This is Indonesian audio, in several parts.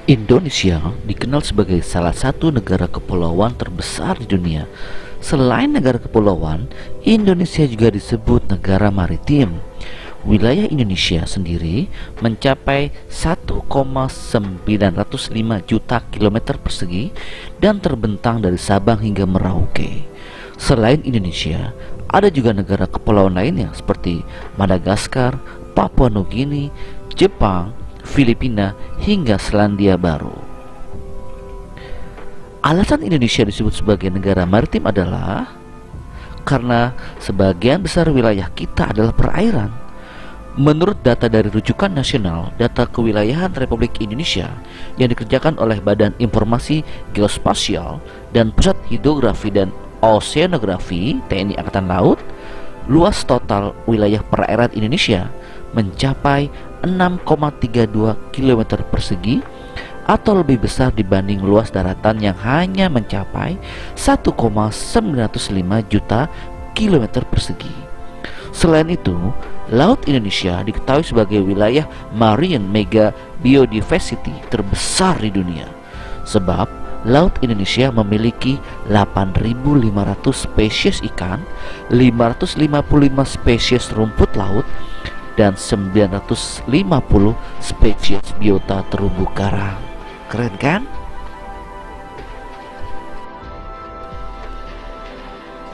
Indonesia dikenal sebagai salah satu negara kepulauan terbesar di dunia. Selain negara kepulauan, Indonesia juga disebut negara maritim. Wilayah Indonesia sendiri mencapai 1,905 juta kilometer persegi dan terbentang dari Sabang hingga Merauke. Selain Indonesia, ada juga negara kepulauan lainnya seperti Madagaskar, Papua Nugini, Jepang, Filipina, hingga Selandia Baru. Alasan Indonesia disebut sebagai negara maritim adalah karena sebagian besar wilayah kita adalah perairan. Menurut data dari Rujukan Nasional Data Kewilayahan Republik Indonesia yang dikerjakan oleh Badan Informasi Geospasial dan Pusat Hidrografi dan Oseanografi TNI Angkatan Laut, luas total wilayah perairan Indonesia mencapai 6,32 km persegi atau lebih besar dibanding luas daratan yang hanya mencapai 1,905 juta kilometer persegi. Selain itu, Laut Indonesia diketahui sebagai wilayah marine mega biodiversity terbesar di dunia, sebab Laut Indonesia memiliki 8.500 spesies ikan, 555 spesies rumput laut, dan 950 spesies biota terumbu karang. Keren kan?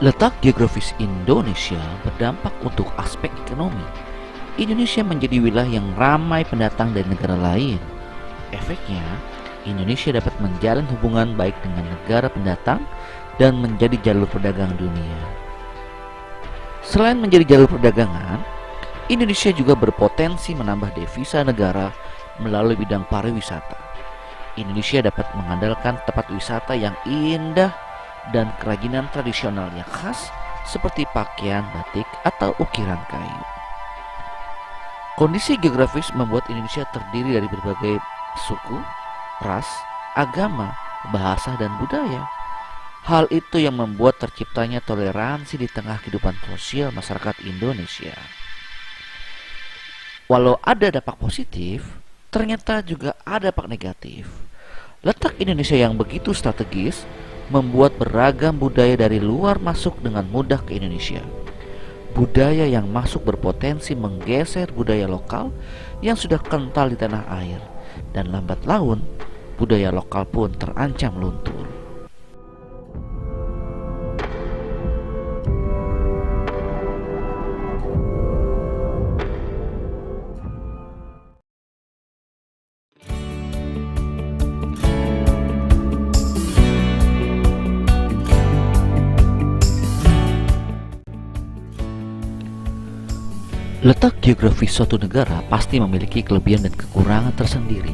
Letak geografis Indonesia berdampak untuk aspek ekonomi. Indonesia menjadi wilayah yang ramai pendatang dari negara lain. Efeknya, Indonesia dapat menjalin hubungan baik dengan negara pendatang dan menjadi jalur perdagangan dunia. Selain menjadi jalur perdagangan, Indonesia juga berpotensi menambah devisa negara melalui bidang pariwisata. Indonesia dapat mengandalkan tempat wisata yang indah dan kerajinan tradisional yang khas seperti pakaian batik atau ukiran kayu. Kondisi geografis membuat Indonesia terdiri dari berbagai suku, ras, agama, bahasa, dan budaya. Hal itu yang membuat terciptanya toleransi di tengah kehidupan sosial masyarakat Indonesia. Walau ada dampak positif, ternyata juga ada dampak negatif. Letak Indonesia yang begitu strategis membuat beragam budaya dari luar masuk dengan mudah ke Indonesia. Budaya yang masuk berpotensi menggeser budaya lokal yang sudah kental di tanah air, dan lambat laun budaya lokal pun terancam luntur. Letak geografis suatu negara pasti memiliki kelebihan dan kekurangan tersendiri.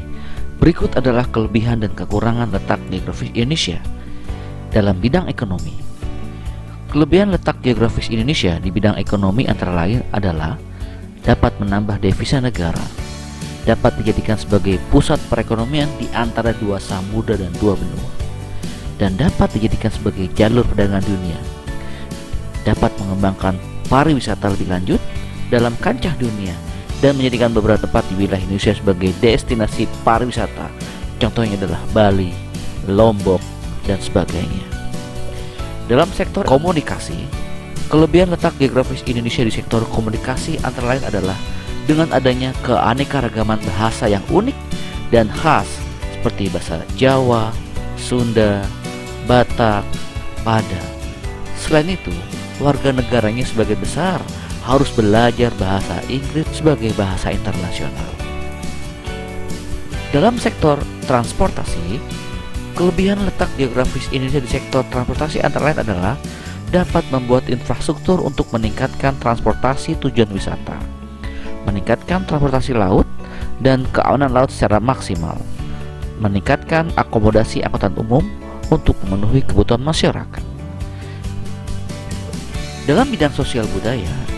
Berikut adalah kelebihan dan kekurangan letak geografis Indonesia dalam bidang ekonomi. Kelebihan letak geografis Indonesia di bidang ekonomi antara lain adalah dapat menambah devisa negara, dapat dijadikan sebagai pusat perekonomian di antara dua samudra dan dua benua, dan dapat dijadikan sebagai jalur perdagangan dunia, dapat mengembangkan pariwisata lebih lanjut dalam kancah dunia dan menjadikan beberapa tempat di wilayah Indonesia sebagai destinasi pariwisata. Contohnya adalah Bali, Lombok, dan sebagainya. Dalam sektor komunikasi, kelebihan letak geografis Indonesia di sektor komunikasi antara lain adalah dengan adanya keanekaragaman bahasa yang unik dan khas seperti bahasa Jawa, Sunda, Batak, Padang. Selain itu, warga negaranya sebagian besar harus belajar bahasa Inggris sebagai bahasa internasional. Dalam sektor transportasi, kelebihan letak geografis Indonesia di sektor transportasi antara lain adalah dapat membuat infrastruktur untuk meningkatkan transportasi tujuan wisata, meningkatkan transportasi laut dan keamanan laut secara maksimal, meningkatkan akomodasi angkutan umum untuk memenuhi kebutuhan masyarakat. Dalam bidang sosial budaya,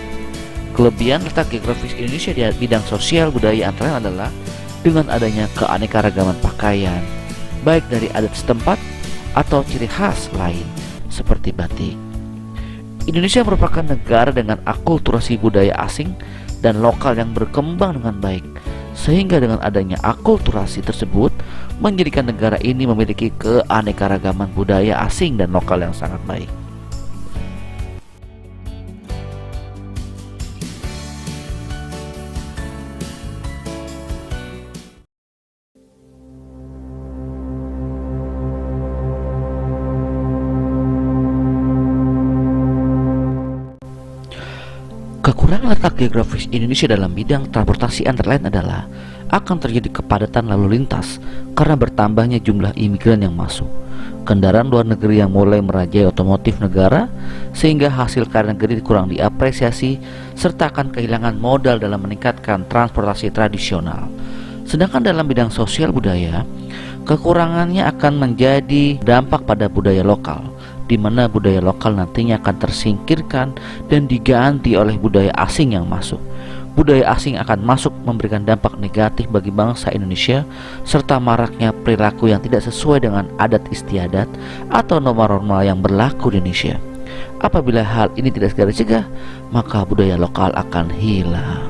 kelebihan letak geografis Indonesia di bidang sosial budaya antara lain adalah dengan adanya keanekaragaman pakaian, baik dari adat setempat atau ciri khas lain seperti batik. Indonesia merupakan negara dengan akulturasi budaya asing dan lokal yang berkembang dengan baik, sehingga dengan adanya akulturasi tersebut menjadikan negara ini memiliki keanekaragaman budaya asing dan lokal yang sangat baik. Kekurangan letak geografis Indonesia dalam bidang transportasi antara lain adalah akan terjadi kepadatan lalu lintas karena bertambahnya jumlah imigran yang masuk, kendaraan luar negeri yang mulai merajai otomotif negara sehingga hasil karya negeri kurang diapresiasi, serta akan kehilangan modal dalam meningkatkan transportasi tradisional. Sedangkan dalam bidang sosial budaya, kekurangannya akan menjadi dampak pada budaya lokal, di mana budaya lokal nantinya akan tersingkirkan dan diganti oleh budaya asing yang masuk. Budaya asing akan masuk memberikan dampak negatif bagi bangsa Indonesia, serta maraknya perilaku yang tidak sesuai dengan adat istiadat atau norma-norma yang berlaku di Indonesia. Apabila hal ini tidak segera dicegah, maka budaya lokal akan hilang.